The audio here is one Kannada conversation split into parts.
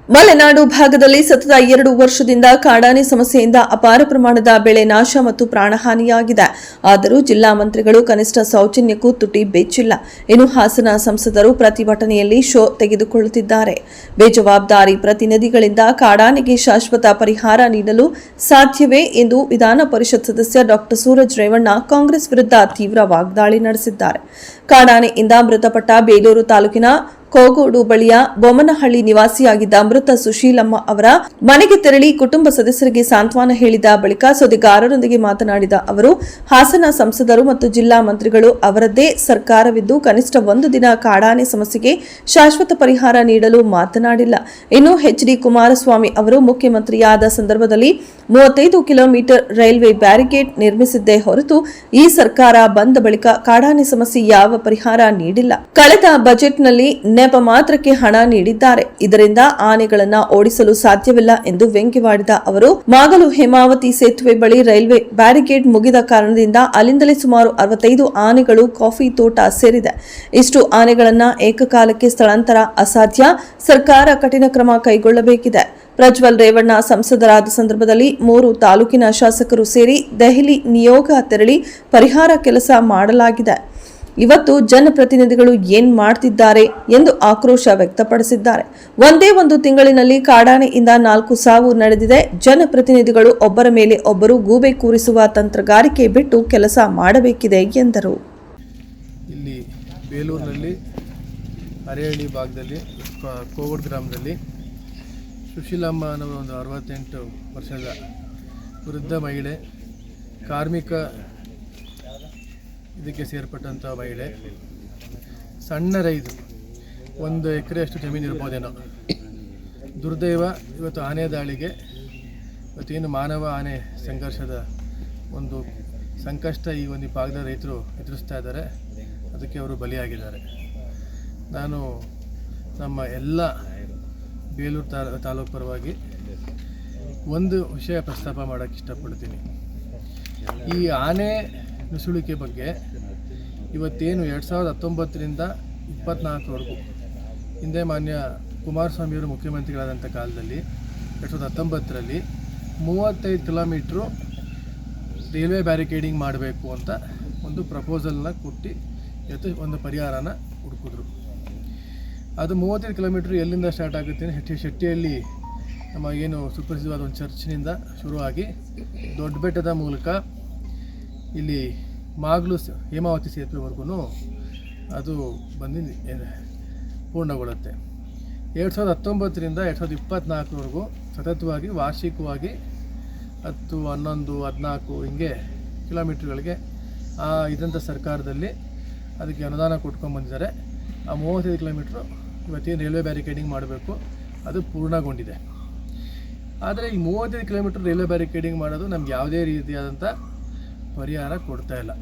ಮಲೆನಾಡು ಭಾಗದಲ್ಲಿ ಸತತ 2 ವರ್ಷದಿಂದ ಕಾಡಾನೆ ಸಮಸ್ಯೆಯಿಂದ ಅಪಾರ ಪ್ರಮಾಣದ ಬೆಳೆ ನಾಶ ಮತ್ತು ಪ್ರಾಣಹಾನಿಯಾಗಿದೆ. ಆದರೂ ಜಿಲ್ಲಾ ಮಂತ್ರಿಗಳು ಕನಿಷ್ಠ ಸೌಜನ್ಯಕ್ಕೂ ತುಟಿ ಬೆಚ್ಚಿಲ್ಲ. ಇನ್ನು ಹಾಸನ ಸಂಸದರು ಪ್ರತಿಭಟನೆಯಲ್ಲಿ ಶೋ ತೆಗೆದುಕೊಳ್ಳುತ್ತಿದ್ದಾರೆ. ಬೇಜವಾಬ್ದಾರಿ ಪ್ರತಿನಿಧಿಗಳಿಂದ ಕಾಡಾನೆಗೆ ಶಾಶ್ವತ ಪರಿಹಾರ ನೀಡಲು ಸಾಧ್ಯವೇ ಎಂದು ವಿಧಾನ ಪರಿಷತ್ ಸದಸ್ಯ ಡಾ ಸೂರಜ್ ರೇವಣ್ಣ ಕಾಂಗ್ರೆಸ್ ವಿರುದ್ಧ ತೀವ್ರ ವಾಗ್ದಾಳಿ ನಡೆಸಿದ್ದಾರೆ. ಕಾಡಾನೆಯಿಂದ ಮೃತಪಟ್ಟ ಬೇಲೂರು ತಾಲೂಕಿನ ಕೋಗೋಡು ಬಳಿಯ ಬೊಮ್ಮನಹಳ್ಳಿ ನಿವಾಸಿಯಾಗಿದ್ದ ಮೃತ ಸುಶೀಲಮ್ಮ ಅವರ ಮನೆಗೆ ತೆರಳಿ ಕುಟುಂಬ ಸದಸ್ಯರಿಗೆ ಸಾಂತ್ವನ ಹೇಳಿದ ಬಳಿಕ ಸುದ್ದಿಗಾರರೊಂದಿಗೆ ಮಾತನಾಡಿದ ಅವರು, ಹಾಸನ ಸಂಸದರು ಮತ್ತು ಜಿಲ್ಲಾ ಮಂತ್ರಿಗಳು ಅವರದ್ದೇ ಸರ್ಕಾರವಿದ್ದು ಕನಿಷ್ಠ 1 ದಿನ ಕಾಡಾನೆ ಸಮಸ್ಯೆಗೆ ಶಾಶ್ವತ ಪರಿಹಾರ ನೀಡಲು ಮಾತನಾಡಿಲ್ಲ. ಇನ್ನು ಎಚ್.ಡಿ. ಕುಮಾರಸ್ವಾಮಿ ಅವರು ಮುಖ್ಯಮಂತ್ರಿಯಾದ ಸಂದರ್ಭದಲ್ಲಿ 35 ಕಿಲೋಮೀಟರ್ ರೈಲ್ವೆ ಬ್ಯಾರಿಕೇಡ್ ನಿರ್ಮಿಸಿದ್ದೇ ಹೊರತು ಈ ಸರ್ಕಾರ ಬಂದ ಬಳಿಕ ಕಾಡಾನೆ ಸಮಸ್ಯೆ ಯಾವ ಪರಿಹಾರ ನೀಡಿಲ್ಲ. ಕಳೆದ ಬಜೆಟ್ನಲ್ಲಿ ನೆಪ ಮಾತ್ರಕ್ಕೆ ಹಣ ನೀಡಿದ್ದಾರೆ. ಇದರಿಂದ ಆನೆಗಳನ್ನ ಓಡಿಸಲು ಸಾಧ್ಯವಿಲ್ಲ ಎಂದು ವ್ಯಂಗ್ಯವಾಡಿದ ಅವರು, ಮಾಗಲು ಹೇಮಾವತಿ ಸೇತುವೆ ಬಳಿ ರೈಲ್ವೆ ಬ್ಯಾರಿಕೇಡ್ ಮುಗಿದ ಕಾರಣದಿಂದ ಅಲ್ಲಿಂದಲೇ ಸುಮಾರು 65 ಆನೆಗಳು ಕಾಫಿ ತೋಟ ಸೇರಿದೆ. ಇಷ್ಟು ಆನೆಗಳನ್ನ ಏಕಕಾಲಕ್ಕೆ ಸ್ಥಳಾಂತರ ಅಸಾಧ್ಯ. ಸರ್ಕಾರ ಕಠಿಣ ಕ್ರಮ ಕೈಗೊಳ್ಳಬೇಕಿದೆ. ಪ್ರಜ್ವಲ್ ರೇವಣ್ಣ ಸಂಸದರಾದ ಸಂದರ್ಭದಲ್ಲಿ 3 ತಾಲೂಕಿನ ಶಾಸಕರು ಸೇರಿ ದೆಹಲಿ ನಿಯೋಗ ತೆರಳಿ ಪರಿಹಾರ ಕೆಲಸ ಮಾಡಲಾಗಿದೆ. ಇವತ್ತು ಜನಪ್ರತಿನಿಧಿಗಳು ಏನ್ ಮಾಡ್ತಿದ್ದಾರೆ ಎಂದು ಆಕ್ರೋಶ ವ್ಯಕ್ತಪಡಿಸಿದ್ದಾರೆ. ಒಂದೇ 1 ತಿಂಗಳಿನಲ್ಲಿ ಕಾಡಾನೆಯಿಂದ 4 ಸಾವು ನಡೆದಿದೆ. ಜನಪ್ರತಿನಿಧಿಗಳು ಒಬ್ಬರ ಮೇಲೆ ಒಬ್ಬರು ಗೂಬೆ ಕೂರಿಸುವ ತಂತ್ರಗಾರಿಕೆ ಬಿಟ್ಟು ಕೆಲಸ ಮಾಡಬೇಕಿದೆ ಎಂದರು. ಇಲ್ಲಿ ಬೇಲೂರಿನಲ್ಲಿ ಅರೇಹಳ್ಳಿ ಭಾಗದಲ್ಲಿ ಕೋಗೋಡು ಗ್ರಾಮದಲ್ಲಿ ಸುಶೀಲಮ್ಮ ಅನ್ನೋ ಒಂದು 68 ವರ್ಷದ ವೃದ್ಧ ಮಹಿಳೆ, ಕಾರ್ಮಿಕ ಇದಕ್ಕೆ ಸೇರ್ಪಟ್ಟಂಥ ಮಹಿಳೆ, ಸಣ್ಣ ರೈತ, 1 ಎಕರೆಯಷ್ಟು ಜಮೀನು ಇರ್ಬೋದೇನೋ. ದುರ್ದೈವ ಇವತ್ತು ಆನೆ ದಾಳಿಗೆ ಇವತ್ತೇನು ಮಾನವ ಆನೆ ಸಂಘರ್ಷದ ಒಂದು ಸಂಕಷ್ಟ ಈ ಒಂದು ಭಾಗದ ರೈತರು ಎದುರಿಸ್ತಾ ಇದ್ದಾರೆ. ಅದಕ್ಕೆ ಅವರು ಬಲಿಯಾಗಿದ್ದಾರೆ. ನಾನು ನಮ್ಮ ಎಲ್ಲ ಬೇಲೂರು ತಾಲೂಕು ಪರವಾಗಿ ಒಂದು ವಿಷಯ ಪ್ರಸ್ತಾಪ ಮಾಡೋಕ್ಕೆ ಇಷ್ಟಪಡ್ತೀನಿ. ಈ ಆನೆ ನುಸುಳಿಕೆ ಬಗ್ಗೆ ಇವತ್ತೇನು 2019ರಿಂದ 24ವರೆಗೂ ಹಿಂದೆ ಮಾನ್ಯ ಕುಮಾರಸ್ವಾಮಿಯವರು ಮುಖ್ಯಮಂತ್ರಿಗಳಾದಂಥ ಕಾಲದಲ್ಲಿ 2019ರಲ್ಲಿ 35 ಕಿಲೋಮೀಟ್ರು ರೈಲ್ವೆ ಬ್ಯಾರಿಕೇಡಿಂಗ್ ಮಾಡಬೇಕು ಅಂತ ಒಂದು ಪ್ರಪೋಸಲ್ನ ಕೊಟ್ಟು ಇವತ್ತು ಒಂದು ಪರಿಹಾರನ ಹುಡುಕಿದ್ರು. ಅದು 35 ಕಿಲೋಮೀಟ್ರ್ ಎಲ್ಲಿಂದ ಸ್ಟಾರ್ಟ್ ಆಗುತ್ತೆ? ಶೆಟ್ಟಿಯಲ್ಲಿ ನಮ್ಮ ಏನು ಸುಪ್ರಸಿದ್ಧವಾದ ಒಂದು ಚರ್ಚ್ನಿಂದ ಶುರುವಾಗಿ ದೊಡ್ಡ ಬೆಟ್ಟದ ಮೂಲಕ ಇಲ್ಲಿ ಮಾಗಲು ಹೇಮಾವತಿ ಸೇತುವೆವರೆಗೂ ಅದು ಬಂದು ಪೂರ್ಣಗೊಳ್ಳುತ್ತೆ. 2019ರಿಂದ 2024ವರೆಗೂ ಸತತವಾಗಿ ವಾರ್ಷಿಕವಾಗಿ 10, 11, 14 ಹಿಂಗೆ ಕಿಲೋಮೀಟ್ರ್ಗಳಿಗೆ ಇದ್ದಂಥ ಸರ್ಕಾರದಲ್ಲಿ ಅದಕ್ಕೆ ಅನುದಾನ ಕೊಟ್ಕೊಂಡ್ಬಂದಿದ್ದಾರೆ. ಆ 35 ಕಿಲೋಮೀಟ್ರು ಇವತ್ತೇನು ರೈಲ್ವೆ ಬ್ಯಾರಿಕೇಡಿಂಗ್ ಮಾಡಬೇಕು ಅದು ಪೂರ್ಣಗೊಂಡಿದೆ. ಆದರೆ ಈ 35 ಕಿಲೋಮೀಟ್ರ್ ರೈಲ್ವೆ ಬ್ಯಾರಿಕೇಡಿಂಗ್ ಮಾಡೋದು ನಮ್ಗೆ ಯಾವುದೇ ರೀತಿಯಾದಂಥ ಪರಿಹಾರ ಕೊಡ್ತಾ ಇಲ್ಲ.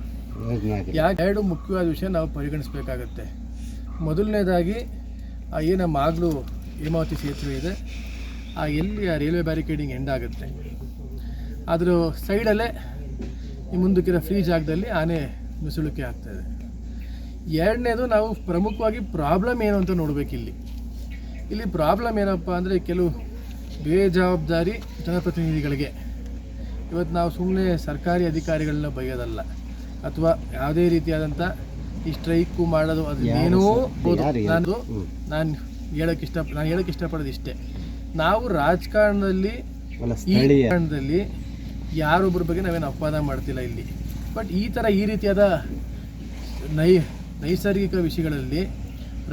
ಯಾಕೆ 2 ಮುಖ್ಯವಾದ ವಿಷಯ ನಾವು ಪರಿಗಣಿಸಬೇಕಾಗತ್ತೆ. ಮೊದಲನೇದಾಗಿ ಏನು ಮಾಗಲು ಹೇಮಾವತಿ ಸೇತುವೆ ಇದೆ, ಎಲ್ಲಿ ಆ ರೈಲ್ವೆ ಬ್ಯಾರಿಕೇಡಿಂಗ್ ಎಂಡ್ ಆಗುತ್ತೆ ಅದರ ಸೈಡಲ್ಲೇ ಈ ಮುಂದಕ್ಕಿರೋ ಫ್ರೀ ಜಾಗದಲ್ಲಿ ಆನೆ ನುಸುಳಿಕೆ ಆಗ್ತಾಯಿದೆ. ಎರಡನೇದು, ನಾವು ಪ್ರಮುಖವಾಗಿ ಪ್ರಾಬ್ಲಮ್ ಏನು ಅಂತ ನೋಡಬೇಕಿಲ್ಲಿ. ಇಲ್ಲಿ ಪ್ರಾಬ್ಲಮ್ ಏನಪ್ಪ ಅಂದರೆ ಕೆಲವು ಬೇಜವಾಬ್ದಾರಿ ಜನಪ್ರತಿನಿಧಿಗಳಿಗೆ ಇವತ್ತು ನಾವು ಸುಮ್ಮನೆ ಸರ್ಕಾರಿ ಅಧಿಕಾರಿಗಳನ್ನ ಬೈಯೋದಲ್ಲ, ಅಥವಾ ಯಾವುದೇ ರೀತಿಯಾದಂಥ ಈ ಸ್ಟ್ರೈಕು ಮಾಡೋದು ಅದು ಏನೋ ನಾನು ಹೇಳೋಕ್ಕೆ ಇಷ್ಟಪಡೋದು ಇಷ್ಟೇ. ನಾವು ರಾಜಕಾರಣದಲ್ಲಿ ಯಾರೊಬ್ಬರ ಬಗ್ಗೆ ನಾವೇನು ಅಪವಾದ ಮಾಡ್ತಿಲ್ಲ ಇಲ್ಲಿ. ಬಟ್ ಈ ರೀತಿಯಾದ ನೈಸರ್ಗಿಕ ವಿಷಯಗಳಲ್ಲಿ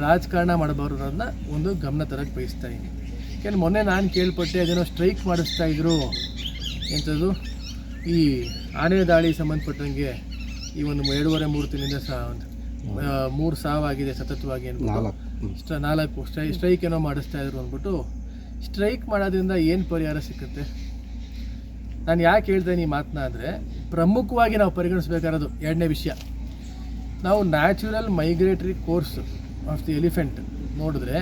ರಾಜಕಾರಣ ಮಾಡಬಾರದನ್ನ ಒಂದು ಗಮನ ತರಕ್ಕೆ ಬಯಸ್ತಾ ಇದ್ದೀನಿ. ಯಾಕೆಂದ್ರೆ ಮೊನ್ನೆ ನಾನು ಕೇಳ್ಪಟ್ಟೆ ಅದೇನೋ ಸ್ಟ್ರೈಕ್ ಮಾಡಿಸ್ತಾ ಇದ್ರು ಎಂಥದ್ದು ಈ ಆನೆ ದಾಳಿ ಸಂಬಂಧಪಟ್ಟಂಗೆ ಈ ಒಂದು 2.5-3 ತಿಂಗಳಿಂದ 3 ಸಾವಾಗಿದೆ ಸತತವಾಗಿ ಅಂದ್ಬಿಟ್ಟು 4 ಸ್ಟ್ರೈಕ್ ಏನೋ ಮಾಡಿಸ್ತಾ ಇದ್ರು ಅಂದ್ಬಿಟ್ಟು. ಸ್ಟ್ರೈಕ್ ಮಾಡೋದ್ರಿಂದ ಏನು ಪರಿಹಾರ ಸಿಕ್ಕುತ್ತೆ? ನಾನು ಯಾಕೆ ಹೇಳ್ತೇನೆ ಈ ಮಾತನ್ನ ಅಂದರೆ, ಪ್ರಮುಖವಾಗಿ ನಾವು ಪರಿಗಣಿಸಬೇಕಾಗಿರೋದು 2ನೇ ವಿಷಯ. ನಾವು natural migratory course of the elephant ನೋಡಿದ್ರೆ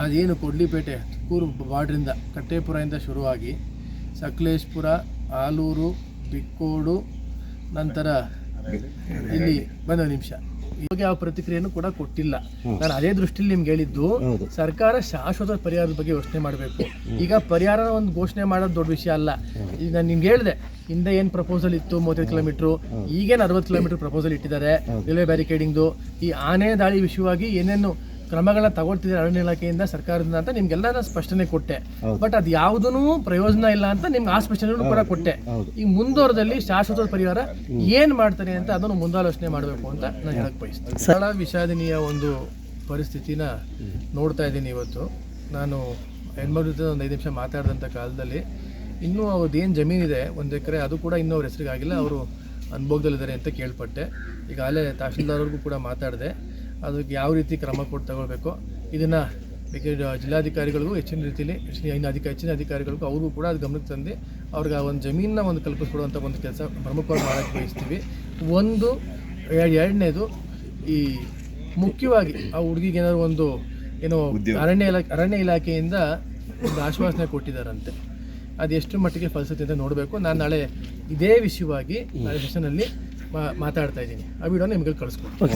ಅದೇನು ಕೊಡ್ಲಿಪೇಟೆ ಕೂರು ಬಾರ್ಡ್ರಿಂದ ಕಟ್ಟೇಪುರದಿಂದ ಶುರುವಾಗಿ ಸಕಲೇಶ್ಪುರ, ಆಲೂರು, ಬಿಕ್ಕೋಡು, ನಂತರ ಇಲ್ಲಿ 1 ನಿಮಿಷ ಇವಾಗ ಯಾವ ಪ್ರತಿಕ್ರಿಯೆನೂ ಕೂಡ ಕೊಟ್ಟಿಲ್ಲ. ನಾನು ಅದೇ ದೃಷ್ಟಿಯಲ್ಲಿ ನಿಮ್ಗೆ ಹೇಳಿದ್ದು, ಸರ್ಕಾರ ಶಾಶ್ವತ ಪರಿಹಾರದ ಬಗ್ಗೆ ಯೋಚನೆ ಮಾಡಬೇಕು. ಈಗ ಪರಿಹಾರ ಒಂದು ಘೋಷಣೆ ಮಾಡೋದು ದೊಡ್ಡ ವಿಷಯ ಅಲ್ಲ. ಈಗ ನಾನು ನಿಮ್ಗೆ ಹೇಳಿದೆ, ಹಿಂದೆ ಏನು ಪ್ರಪೋಸಲ್ ಇತ್ತು 35 ಕಿಲೋಮೀಟ್ರು, ಈಗೇನು 60 ಕಿಲೋಮೀಟರ್ ಪ್ರಪೋಸಲ್ ಇಟ್ಟಿದ್ದಾರೆ ರೈಲ್ವೆ ಬ್ಯಾರಿಕೇಡಿಂಗ್ದು. ಈ ಆನೆ ದಾಳಿ ವಿಷಯವಾಗಿ ಏನೇನು ಕ್ರಮಗಳನ್ನ ತಗೊಳ್ತಿದ್ದಾರೆ ಅರಣ್ಯ ಇಲಾಖೆಯಿಂದ ಸರ್ಕಾರದಿಂದ ಅಂತ ನಿಮ್ಗೆಲ್ಲ ನಾನು ಸ್ಪಷ್ಟನೆ ಕೊಟ್ಟೆ. ಬಟ್ ಅದು ಯಾವುದೂ ಪ್ರಯೋಜನ ಇಲ್ಲ ಅಂತ ನಿಮ್ಗೆ ಆ ಸ್ಪಷ್ಟನೆ ಕೂಡ ಕೊಟ್ಟೆ. ಈ ಮುಂದುವರೆದಲ್ಲಿ ಶಾಶ್ವತ ಪರಿಹಾರ ಏನ್ ಮಾಡ್ತಾರೆ ಅಂತ ಅದನ್ನು ಮುಂದಾಲೋಚನೆ ಮಾಡಬೇಕು ಅಂತ ನಾನು ಹೇಳಕ್ ಬಯಸ್ತೀನಿ. ಬಹಳ ವಿಷಾದನೀಯ ಒಂದು ಪರಿಸ್ಥಿತಿನ ನೋಡ್ತಾ ಇದ್ದೀನಿ ಇವತ್ತು. ನಾನು ಹೆಣ್ಮಕ್ಳ ಜೊತೆ ಒಂದು 5 ನಿಮಿಷ ಮಾತಾಡಿದಂಥ ಕಾಲದಲ್ಲಿ ಇನ್ನೂ ಅವ್ರದ್ದೇನು ಜಮೀನಿದೆ 1 ಎಕರೆ, ಅದು ಕೂಡ ಇನ್ನೂ ಅವ್ರ ಹೆಸರಿಗೆ ಆಗಿಲ್ಲ, ಅವರು ಅನುಭವದಲ್ಲಿದ್ದಾರೆ ಅಂತ ಕೇಳ್ಪಟ್ಟೆ. ಈಗಾಗಲೇ ತಹಶೀಲ್ದಾರ್ಗೂ ಕೂಡ ಮಾತಾಡಿದೆ. ಅದಕ್ಕೆ ಯಾವ ರೀತಿ ಕ್ರಮ ಕೊಟ್ಟು ತಗೊಳ್ಬೇಕು ಇದನ್ನು ಬೇಕಾದ್ರೆ ಜಿಲ್ಲಾಧಿಕಾರಿಗಳಿಗೂ ಹೆಚ್ಚಿನ ರೀತಿಯಲ್ಲಿ ಹೆಚ್ಚಿನ ಅಧಿಕಾರಿಗಳಿಗೂ ಅವ್ರಿಗೂ ಕೂಡ ಅದು ಗಮನಕ್ಕೆ ತಂದು ಅವ್ರಿಗೆ ಆ ಒಂದು ಜಮೀನನ್ನ ಒಂದು ಕಲ್ಪಿಸ್ಕೊಡುವಂಥ ಒಂದು ಕೆಲಸ ಪ್ರಮುಖವಾಗಿ ಮಾಡೋಕ್ಕೆ ಬಯಸ್ತೀವಿ. ಎರಡನೇದು, ಈ ಮುಖ್ಯವಾಗಿ ಆ ಹುಡುಗಿಗೆ ಏನಾದ್ರು ಒಂದು ಏನೋ ಅರಣ್ಯ ಇಲಾಖೆಯಿಂದ ಒಂದು ಆಶ್ವಾಸನೆ ಕೊಟ್ಟಿದ್ದಾರಂತೆ. ಅದು ಎಷ್ಟು ಮಟ್ಟಿಗೆ ಫಲಿಸುತ್ತೆ ಅಂತ ನೋಡಬೇಕು. ನಾನು ನಾಳೆ ಇದೇ ವಿಷಯವಾಗಿ ನಾಳೆ ಸೆಷನಲ್ಲಿ ಮಾತಾಡ್ತಾ ಇದ್ದೀನಿ. ಆ ವಿಡಿಯೋನ ನಿಮಗೆ ಕಳಿಸ್ಕೊಡ್ತೀನಿ.